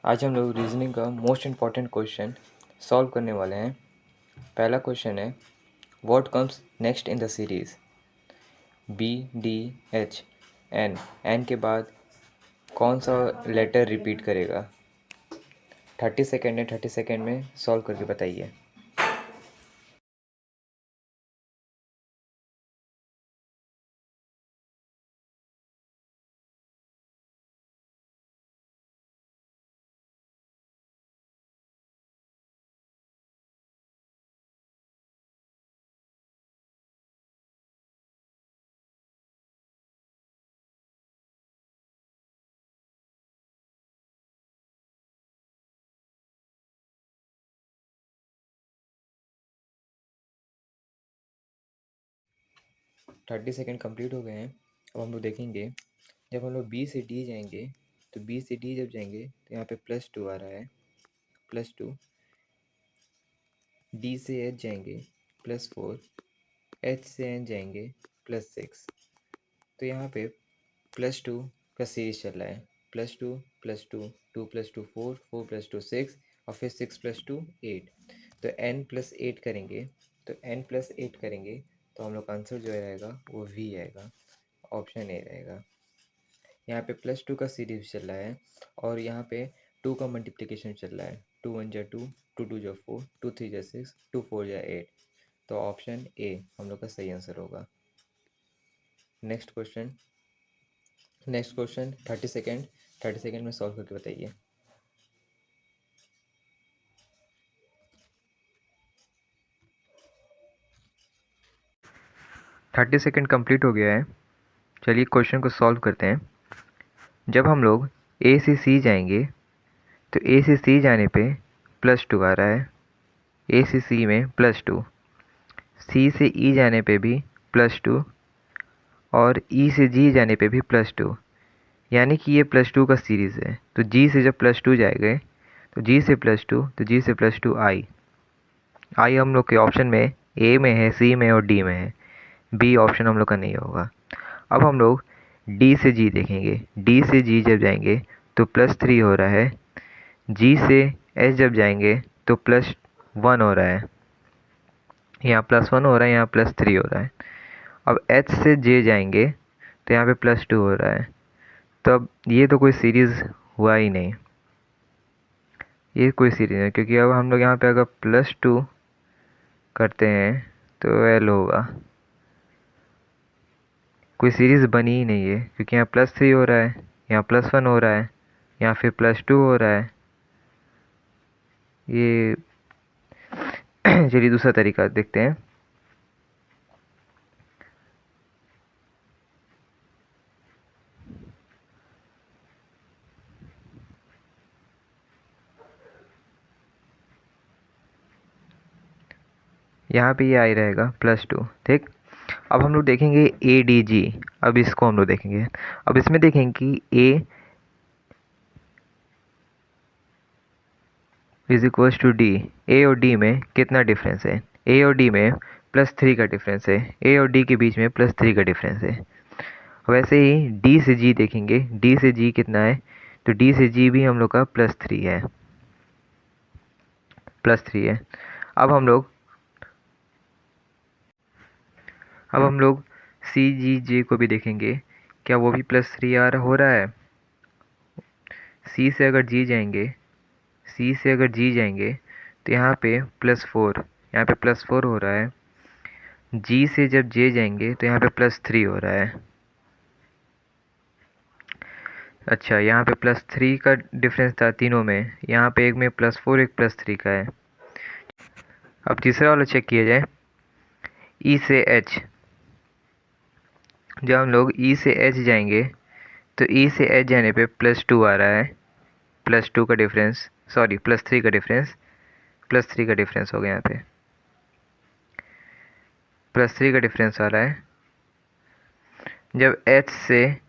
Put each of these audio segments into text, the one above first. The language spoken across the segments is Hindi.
आज हम लोग रीजनिंग का मोस्ट इम्पॉर्टेंट क्वेश्चन सॉल्व करने वाले हैं। पहला क्वेश्चन है, what comes next in the series? B, D, H, N. N के बाद कौन सा लेटर रिपीट करेगा? 30 सेकेंड है, 30 सेकेंड में सॉल्व करके बताइए। थर्टी सेकेंड कंप्लीट हो गए हैं। अब हम लोग देखेंगे, जब हम लोग बी से डी जाएंगे तो बी से डी जब जाएंगे तो यहाँ पे +2 आ रहा है, +2। डी से एच जाएंगे +4, एच से एन जाएंगे +6। तो यहाँ पे +2 का सीरीज चल रहा है, +2 +2, 2 + 2 4, 4 + 2 6 और फिर 6 + 2 8। तो n+8 करेंगे, तो n+8 करेंगे तो हम लोग का आंसर जो रहेगा वो वी आएगा, ऑप्शन ए रहेगा। यहाँ पे +2 का सीरीज चल रहा है और यहाँ पे 2 का मल्टीप्लिकेशन चल रहा है, 2 1 जा 2, 2 2 जा 4, 2 3 जा 6, 2 4 जा 8। तो ऑप्शन ए हम लोग का सही आंसर होगा। नेक्स्ट क्वेश्चन 30 सेकेंड में सॉल्व करके बताइए। 30 सेकेंड कंप्लीट हो गया है। चलिए क्वेश्चन को सॉल्व करते हैं। जब हम लोग ए से सी जाएंगे तो ए से सी जाने पे +2 आ रहा है, ए से सी में +2। सी से ई जाने पे भी +2 और ई से जी जाने पे भी +2, यानी कि ये +2 का सीरीज़ है। तो जी से जब +2 जाएंगे तो जी से +2, तो जी से +2 आई। आई हम लोग के ऑप्शन में ए में है, सी में और डी में है, बी ऑप्शन हम लोग का नहीं होगा। अब हम लोग डी से जी देखेंगे, डी से जी जब जाएंगे तो +3 हो रहा है, जी से एच जब जाएंगे तो +1 हो रहा है, यहाँ +1 हो रहा है, यहाँ +3 हो रहा है। अब एच से जे जाएंगे तो यहाँ पे +2 हो रहा है। तो अब ये तो कोई सीरीज़ हुआ ही नहीं, ये कोई सीरीज़ नहीं, क्योंकि अब हम लोग यहाँ पे अगर +2 करते हैं तो एल होगा, कोई सीरीज़ बनी ही नहीं है, क्योंकि यहाँ +3 हो रहा है, यहाँ +1 हो रहा है, यहाँ फिर +2 हो रहा है। ये चलिए दूसरा तरीका देखते हैं। यहाँ पे ये आई रहेगा +2, ठीक। अब हम लोग देखेंगे ए डी जी, अब इसको हम लोग देखेंगे। अब इसमें देखेंगे कि ए इज इक्वल्स टू डी, ए और डी में कितना डिफरेंस है? ए और डी में +3 का डिफरेंस है, ए और डी के बीच में +3 का डिफरेंस है। वैसे ही डी से जी देखेंगे, डी से जी कितना है? तो डी से जी भी हम लोग का +3 है, +3 है। अब हम लोग सी जी जे को भी देखेंगे, क्या वो भी +3 हो रहा है? सी से अगर जी जाएंगे, सी से अगर जी जाएंगे तो यहाँ पे +4, यहाँ पे +4 हो रहा है। जी से जब जे जाएंगे तो यहाँ पे +3 हो रहा है। अच्छा, यहाँ पे +3 का डिफरेंस था तीनों में, यहाँ पे एक में +4 एक +3 का है। अब तीसरा वाला चेक किया जाए, ई से एच। जब हम लोग ई से एच जाएंगे तो ई से एच जाने पे +2 आ रहा है, +2 का डिफरेंस, सॉरी +3 का डिफरेंस, +3 का डिफरेंस हो गया, यहाँ पे +3 का डिफरेंस आ रहा है। जब एच से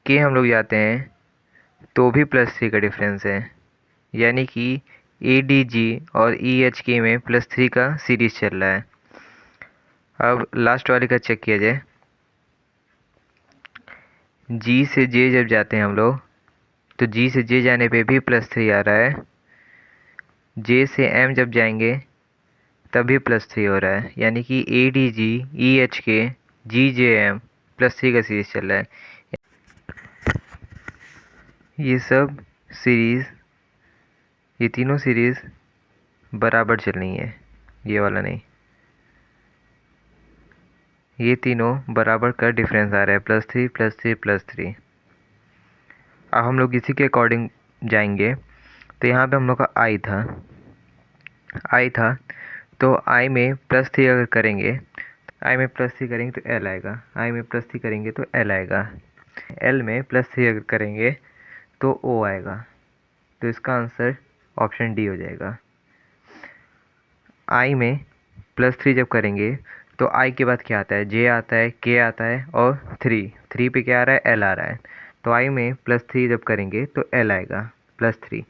के हम लोग जाते हैं तो भी +3 का डिफरेंस है, यानी कि ए डी जी और ई एच के में +3 का सीरीज चल रहा है। अब लास्ट वाले का चेक किया जाए, जी से जे जब जाते हैं हम लोग तो जी से जे जाने पे भी +3 आ रहा है, जे से एम जब जाएंगे तभी +3 हो रहा है, यानी कि A D G E H के जी जे एम +3 का सीरीज चल रहा है। ये सब सीरीज़, ये तीनों सीरीज़ बराबर चल रही है, ये वाला नहीं, ये तीनों बराबर का डिफरेंस आ रहा है, +3 +3 +3। अब हम लोग इसी के अकॉर्डिंग जाएंगे, तो यहाँ पे हम लोग का आई था, तो आई में +3 अगर करेंगे, आई में +3 करेंगे तो एल आएगा, आई में +3 करेंगे तो एल आएगा, एल में +3 अगर करेंगे तो ओ आएगा। तो इसका आंसर ऑप्शन डी हो जाएगा। आई में +3 जब करेंगे तो आई के बाद क्या आता है, जे आता है, के आता है और 3 पे क्या आ रहा है, एल आ रहा है। तो आई में +3 जब करेंगे तो एल आएगा, +3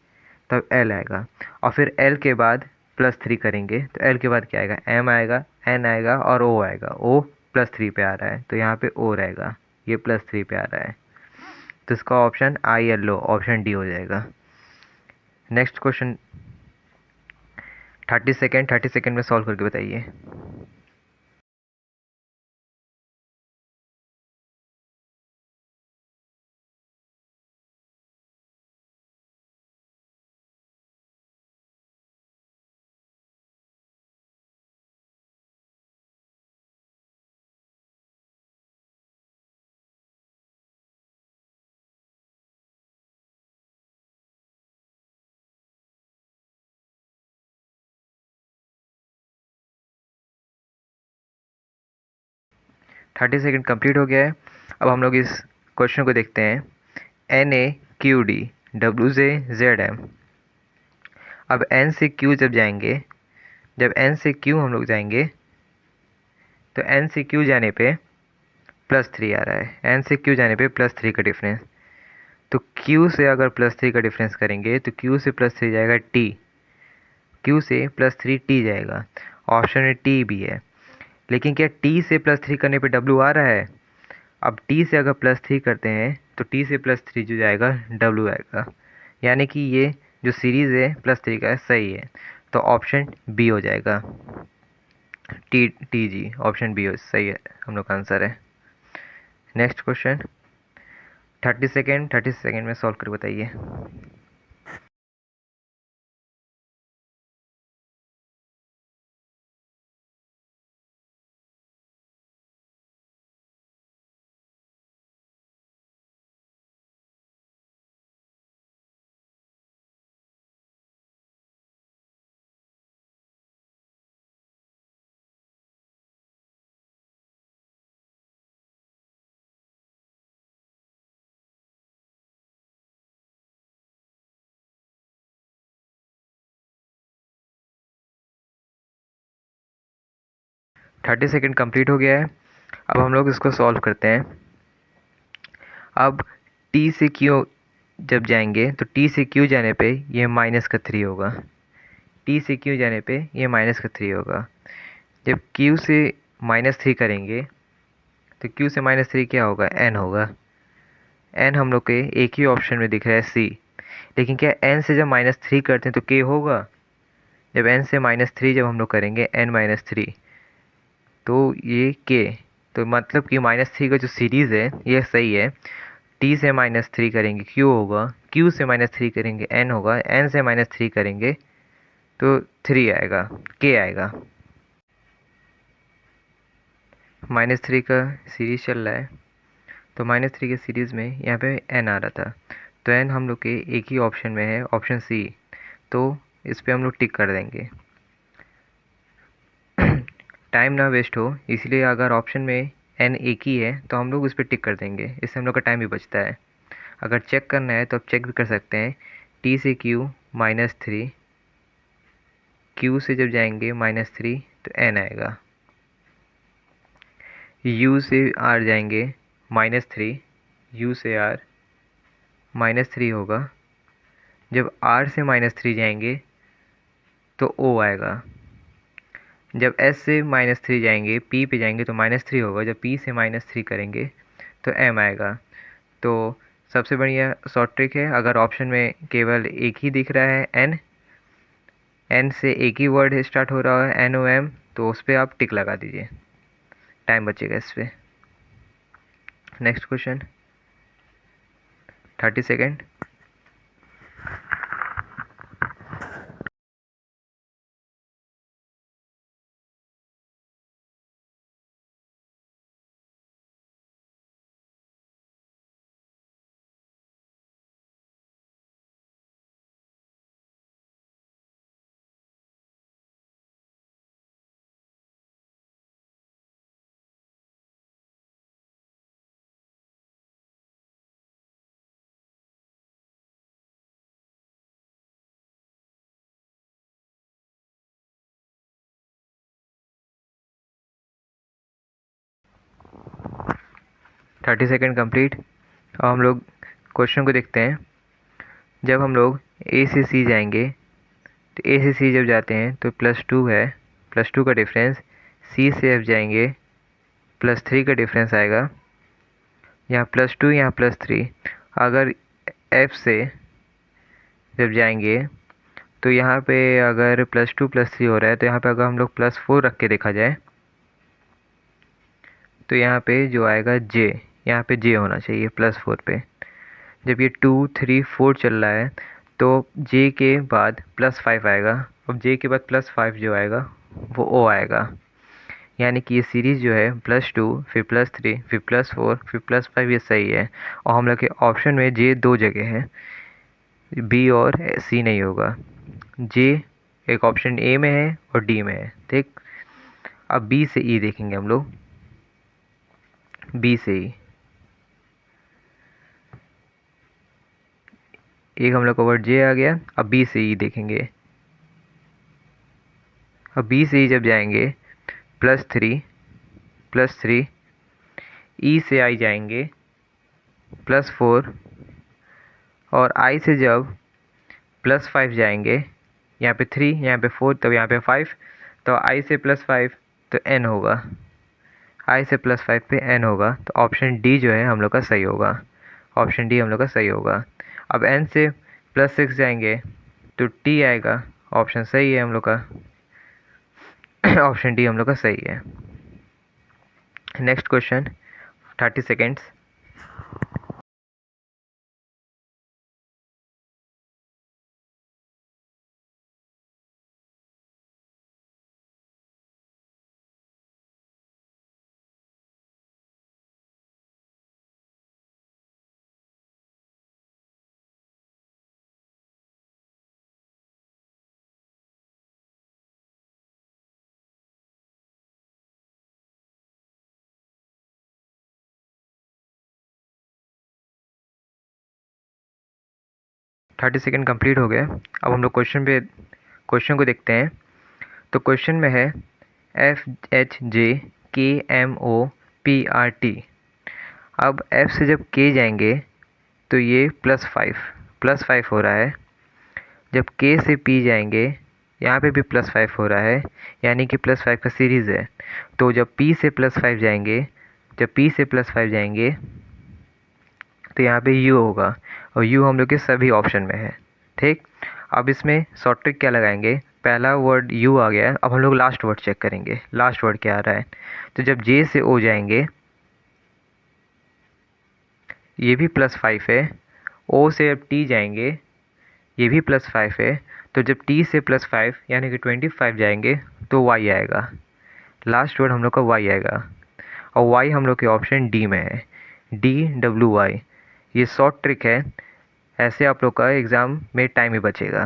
तब एल आएगा। और फिर एल के बाद +3 करेंगे तो एल के बाद क्या आएगा, एम आएगा, एन आएगा और ओ आएगा। ओ +3 पे आ रहा है तो यहाँ पे ओ रहेगा, ये +3 पे आ रहा है, तो इसका ऑप्शन आई येलो ऑप्शन डी हो जाएगा। नेक्स्ट क्वेश्चन 30 सेकेंड में सॉल्व करके बताइए। 30 सेकेंड कंप्लीट हो गया है। अब हम लोग इस क्वेश्चन को देखते हैं। NaQD WJ ZM। अब N से Q जब जाएंगे, जब N से Q हम लोग जाएंगे तो N से Q जाने पे +3 आ रहा है, N से Q जाने पे +3 का डिफरेंस। तो Q से अगर +3 का डिफरेंस करेंगे तो Q से +3 जाएगा T, Q से +3 T जाएगा। ऑप्शन में T भी है, लेकिन क्या T से +3 करने पे W आ रहा है? अब T से अगर +3 करते हैं तो T से +3 जो जाएगा W आएगा, यानी कि ये जो सीरीज़ है +3 का सही है, तो ऑप्शन बी हो जाएगा। टी जी ऑप्शन बी हो सही है, हम लोग का आंसर है। नेक्स्ट क्वेश्चन 30 सेकेंड में सॉल्व कर बताइए। 30 सेकेंड कंप्लीट हो गया है। अब हम लोग इसको सॉल्व करते हैं। अब T से Q जब जाएंगे तो T से Q जाने पे ये -3 होगा, T से Q जाने पे ये -3 होगा। जब Q से -3 करेंगे तो Q से -3 क्या होगा, N होगा। N हम लोग के एक ही ऑप्शन में दिख रहा है C, लेकिन क्या N से जब -3 करते हैं तो K होगा? जब N से -3 जब हम लोग करेंगे N-3 तो ये K, तो मतलब कि -3 का जो सीरीज़ है ये सही है। T से -3 करेंगे Q होगा, Q से -3 करेंगे N होगा, N से -3 करेंगे तो 3 आएगा, K आएगा। -3 का सीरीज़ चल रहा है, तो -3 के सीरीज़ में यहाँ पे N आ रहा था, तो N हम लोग के एक ही ऑप्शन में है, ऑप्शन सी, तो इस पे हम लोग टिक कर देंगे। टाइम ना वेस्ट हो इसलिए अगर ऑप्शन में N एक ही है तो हम लोग उस पर टिक कर देंगे, इससे हम लोग का टाइम भी बचता है। अगर चेक करना है तो आप चेक भी कर सकते हैं। T से Q -3, Q से जब जाएंगे -3 तो N आएगा। U से R जाएंगे -3, U से R -3 होगा। जब R से -3 जाएंगे तो O आएगा। जब S से -3 जाएंगे, P पे जाएंगे तो -3 होगा। जब P से -3 करेंगे तो M आएगा। तो सबसे बढ़िया शॉर्ट ट्रिक है, अगर ऑप्शन में केवल एक ही दिख रहा है एन से एक ही वर्ड स्टार्ट हो रहा है NOM, तो उस पर आप टिक लगा दीजिए, टाइम बचेगा इस पर। Next question, 30 second. 30 second complete. अब हम लोग क्वेश्चन को देखते हैं। जब हम लोग A से C जाएंगे, तो A से C जब जाते हैं तो +2 है, +2 का डिफरेंस। C से F जाएंगे, +3 का डिफरेंस आएगा। यहाँ +2, यहाँ +3। अगर F से जब जाएंगे तो यहाँ पे अगर +2 +3 हो रहा है, तो यहाँ पे अगर हम लोग +4 रख के देखा जाए, तो यहाँ पे जो आएगा J, यहाँ पे J होना चाहिए +4 पे। जब ये 2 3 4 चल रहा है, तो J के बाद +5 आएगा। अब J के बाद +5 जो आएगा वो O आएगा। यानी कि ये सीरीज़ जो है +2 फिर +3 फिर +4 फिर +5, ये सही है। और हम लोग के ऑप्शन में J दो जगह है, B और C नहीं होगा। J एक ऑप्शन A में है और D में है, ठीक। अब B से E देखेंगे हम लोग, B से E एक हम लोग का वर्ड J आ गया। अब B से E देखेंगे। अब B से E जब जाएंगे, +3 E से I जाएंगे +4, और I से जब +5 जाएंगे, यहाँ पे 3 यहाँ पे 4 तो यहाँ पे 5, तो I से +5 तो N होगा, I से +5 पे N होगा। तो ऑप्शन D जो है हम लोग का सही होगा, ऑप्शन D हम लोग का सही होगा। अब N से +6 जाएंगे तो T आएगा, ऑप्शन सही है हम लोग का, ऑप्शन D हम लोग का सही है। Next question, 30 seconds. Thirty second complete हो गए। अब हम लोग क्वेश्चन को देखते हैं। तो क्वेश्चन में है FHJKMOPRT। अब F से जब K जाएंगे तो ये +5 हो रहा है। जब K से P जाएंगे, यहाँ पे भी +5 हो रहा है, यानी कि +5 का सीरीज़ है। तो जब P से +5 जाएंगे, तो यहाँ पे U होगा, और U हम लोग के सभी ऑप्शन में है, ठीक। अब इसमें शॉर्ट ट्रिक क्या लगाएंगे, पहला वर्ड U आ गया है, अब हम लोग लास्ट वर्ड चेक करेंगे, लास्ट वर्ड क्या आ रहा है। तो जब J से O जाएंगे, ये भी +5 है। O से अब T जाएंगे, ये भी +5 है। तो जब T से +5 यानी कि 25 जाएंगे, तो Y आएगा, लास्ट वर्ड हम लोग का Y आएगा। और Y हम लोग के ऑप्शन D में है, DWY। ये शॉर्ट ट्रिक है, ऐसे आप लोग का एग्ज़ाम में टाइम ही बचेगा।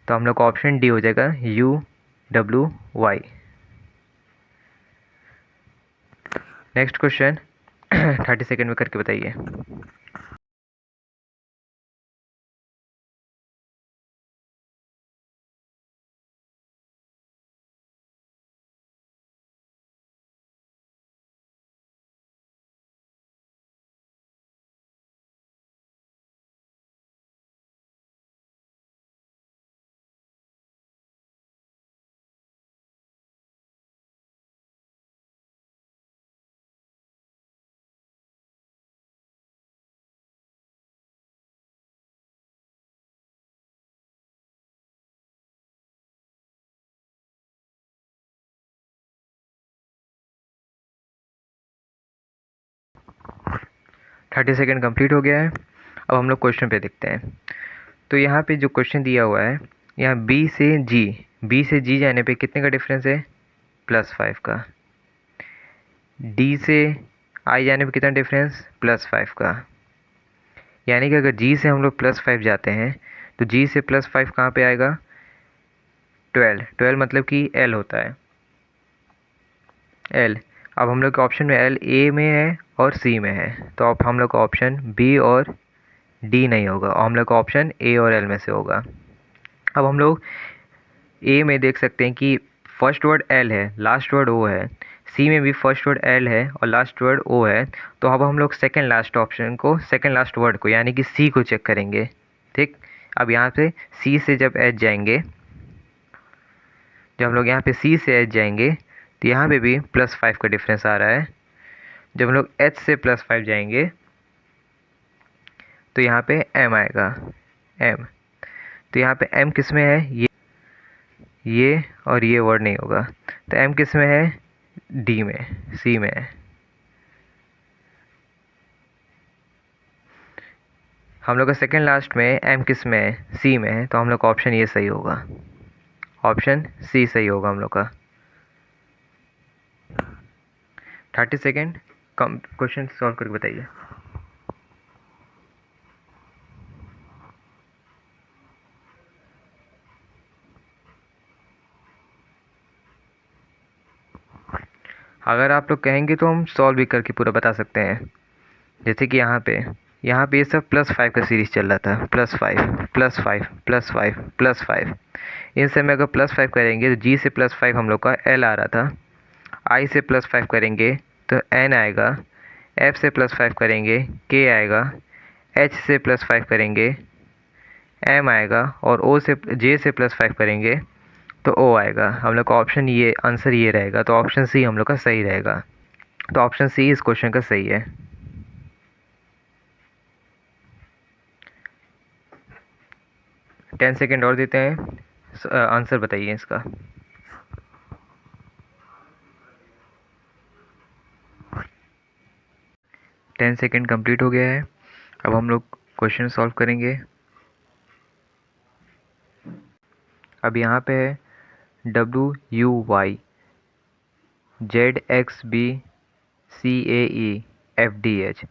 तो हम लोग का ऑप्शन D हो जाएगा, UWY। नेक्स्ट क्वेश्चन 30 सेकेंड में करके बताइए। 30 सेकेंड कंप्लीट हो गया है। अब हम लोग क्वेश्चन पे देखते हैं। तो यहाँ पे जो क्वेश्चन दिया हुआ है, यहाँ बी से जी जाने पे कितने का डिफरेंस है, +5 का। डी से आई जाने पे कितना डिफरेंस, +5 का। यानी कि अगर जी से हम लोग +5 जाते हैं तो जी से +5 कहाँ पे आएगा, 12 मतलब कि एल होता है, एल। अब हम लोग के ऑप्शन में एल ए में है और सी में है, तो अब हम लोग का ऑप्शन बी और डी नहीं होगा, और हम लोग का ऑप्शन ए और एल में से होगा। अब हम लोग ए में देख सकते हैं कि फर्स्ट वर्ड एल है, लास्ट वर्ड ओ है। सी में भी फर्स्ट वर्ड एल है और लास्ट वर्ड ओ है। तो अब हम लोग सेकंड लास्ट ऑप्शन को, सेकंड लास्ट वर्ड को यानी कि सी को चेक करेंगे। ठीक, अब यहाँ पे सी से जब एच जाएंगे, जब हम लोग यहाँ पे सी से एच जाएंगे तो यहाँ पे भी +5 का डिफरेंस आ रहा है। जब हम लोग एच से +5 जाएंगे तो यहाँ पे एम आएगा, एम। तो यहाँ पे एम किस में है, ये और ये वर्ड नहीं होगा, तो एम किस में है, डी में, सी में है। हम लोग का सेकंड लास्ट में एम किस में है, सी में है, तो हम लोग का ऑप्शन ये सही होगा, ऑप्शन सी सही होगा हम लोग का। 30 सेकेंड कम क्वेश्चन सॉल्व करके बताइए। अगर आप लोग कहेंगे तो हम सॉल्व भी करके पूरा बता सकते हैं। जैसे कि यहाँ पे ये सब +5 का सीरीज़ चल रहा था, +5 +5 +5 +5। इन सब में अगर +5 करेंगे तो जी से +5 हम लोग का एल आ रहा था, आई से +5 करेंगे तो एन आएगा, एफ से +5 करेंगे के आएगा, एच से +5 करेंगे एम आएगा, और ओ से जे से +5 करेंगे तो ओ आएगा। हम लोग का ऑप्शन ये आंसर ये रहेगा, तो ऑप्शन सी हम लोग का सही रहेगा। तो ऑप्शन सी इस क्वेश्चन का सही है। 10 सेकेंड और देते हैं, आंसर बताइए इसका। 10 सेकेंड कंप्लीट हो गया है। अब हम लोग क्वेश्चन सॉल्व करेंगे। अब यहाँ पे है WUYZXBCAEFDH।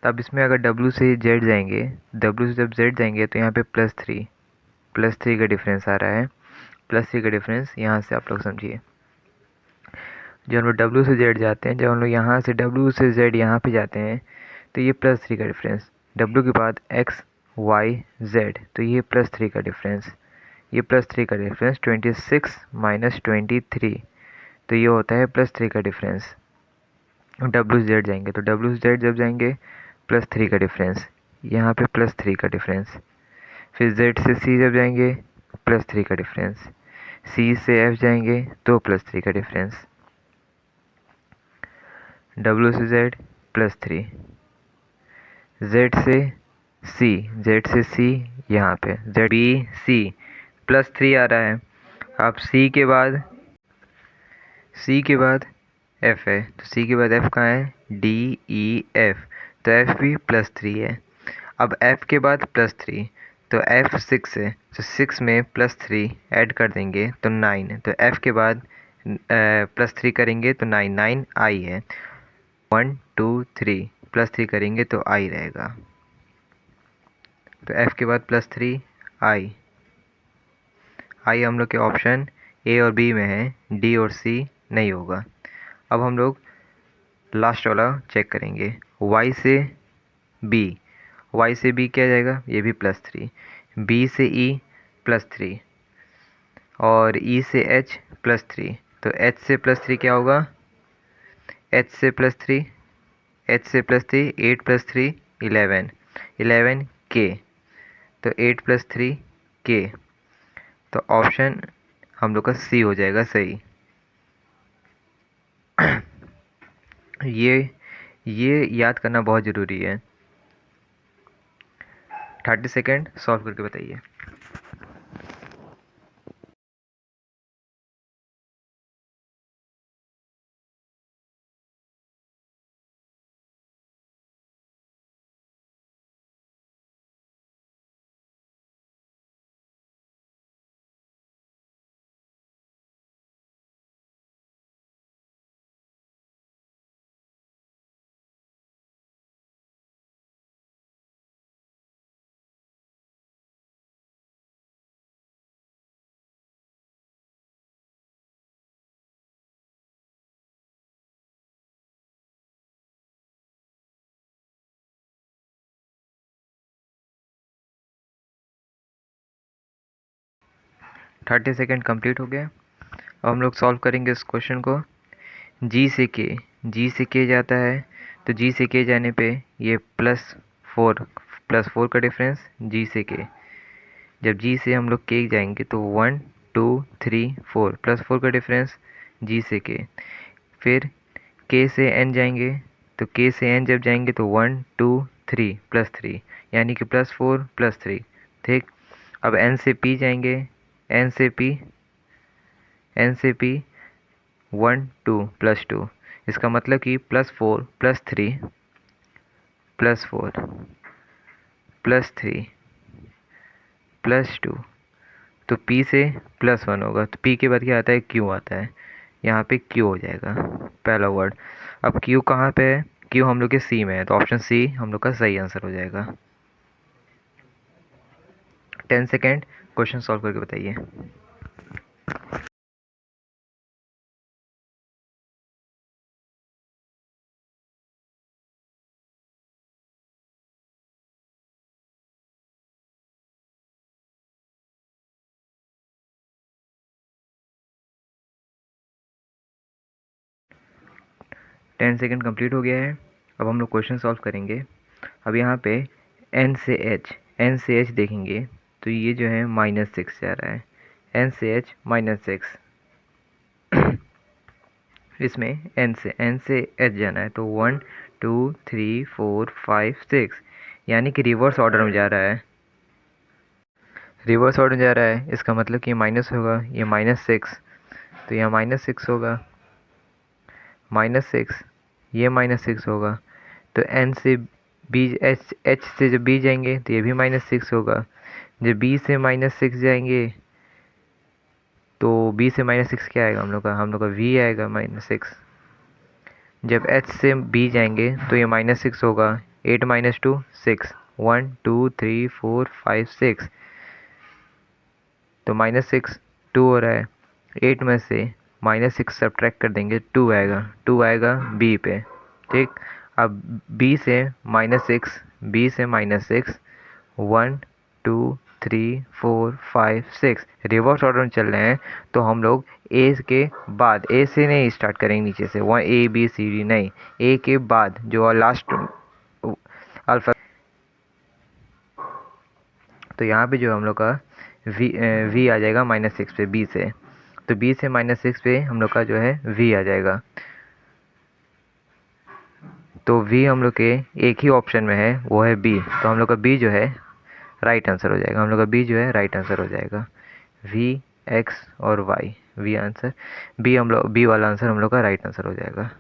तब इसमें अगर W से Z जाएंगे, W से जब Z जाएंगे तो यहाँ पे +3 का डिफरेंस आ रहा है। +3 का डिफरेंस यहाँ से आप लोग समझिए। जब हम लोग W से Z जाते हैं, जब हम लोग यहाँ से W से Z यहाँ पे जाते हैं तो ये +3 का डिफरेंस, W के बाद XYZ, तो ये +3 का डिफरेंस, ये +3 का डिफरेंस 26 - 23, तो ये होता है +3 का डिफरेंस। W से Z जाएंगे तो W से Z जब जाएंगे +3 का डिफरेंस, यहाँ पे +3 का डिफरेंस। फिर Z से C जब जाएंगे +3 का डिफरेंस, C से F जाएंगे तो +3 का डिफरेंस, W से Z +3, Z से C यहाँ पे ZBC +3 आ रहा है। अब C के बाद F है, तो C के बाद F कहाँ है, DEF, तो F भी +3 है। अब F के बाद +3, तो F 6 है, तो 6 में +3 ऐड कर देंगे तो 9, तो F के बाद +3 करेंगे तो 9 I है, 1 2 3 +3 करेंगे तो I रहेगा। तो F के बाद +3 I हम लोग के ऑप्शन A और B में है, D और C नहीं होगा। अब हम लोग लास्ट वाला चेक करेंगे, Y से B क्या जाएगा, ये भी +3, B से E +3 और E से H +3, तो H से +3 क्या होगा, H से +3 8 + 3 11 K, तो 8 + 3 K, तो ऑप्शन हम लोग का C हो जाएगा सही। ये याद करना बहुत ज़रूरी है। 30 सेकेंड सॉल्व करके बताइए। 30 सेकेंड कंप्लीट हो गया। अब हम लोग सॉल्व करेंगे इस क्वेश्चन को। जी से के जाता है, तो जी से के जाने पे ये +4 का डिफरेंस जी से के। जब जी से हम लोग के जाएंगे तो 1 2 3 4 +4 का डिफरेंस जी से के। फिर के से एन जाएंगे, तो के से एन जब जाएंगे तो 1 2 3 +3, यानी कि +4 +3। ठीक। अब एन से पी जाएंगे, एन से पी 1 2 +2, इसका मतलब कि +4 +3 +4 +3 +2, तो P से +1 होगा, तो P के बाद क्या आता है, Q आता है। यहाँ पे Q हो जाएगा पहला वर्ड। अब Q कहाँ पे है, Q हम लोग के C में है, तो ऑप्शन C हम लोग का सही आंसर हो जाएगा। 10 सेकेंड क्वेश्चन सॉल्व करके बताइए। 10 सेकेंड कंप्लीट हो गया है। अब हम लोग क्वेश्चन सॉल्व करेंगे। अब यहाँ पे N से H देखेंगे, तो ये जो है -6 जा रहा है, N से H -6। इसमें N से H जाना है, तो 1 2 3 4 5 6, यानी कि रिवर्स ऑर्डर में जा रहा है। रिवर्स ऑर्डर जा रहा है, इसका मतलब कि ये माइनस होगा, ये -6, तो यहाँ -6 होगा, -6, ये -6 होगा। तो N से B, H से जब B जाएंगे तो ये भी -6 होगा। जब B से -6 जाएंगे तो B से -6 क्या आएगा, हम लोग का V आएगा -6। जब H से B जाएंगे तो ये -6 होगा, 8 - 2 6, 1 2 3 4 5 6, तो -6 2 हो रहा है। 8 में से -6 सब्ट्रैक्ट कर देंगे, 2 आएगा B पे। ठीक। अब B से -6, -6, 1 2 3 4 5 6 रिवर्स ऑर्डर में चल रहे हैं, तो हम लोग ए के बाद, ए से नहीं स्टार्ट करेंगे नीचे से, वहाँ ABCD नहीं, ए के बाद जो लास्ट अल्फा, तो यहाँ पे जो हम लोग का V आ जाएगा -6 पे B से, तो B से -6 पे हम लोग का जो है V आ जाएगा। तो V हम लोग के एक ही ऑप्शन में है, वो है B, तो हम लोग का B जो है राइट आंसर हो जाएगा। हम लोग का B जो है राइट आंसर हो जाएगा। V X और Y, V आंसर B, हम लोग B वाला आंसर हम लोग का राइट आंसर हो जाएगा।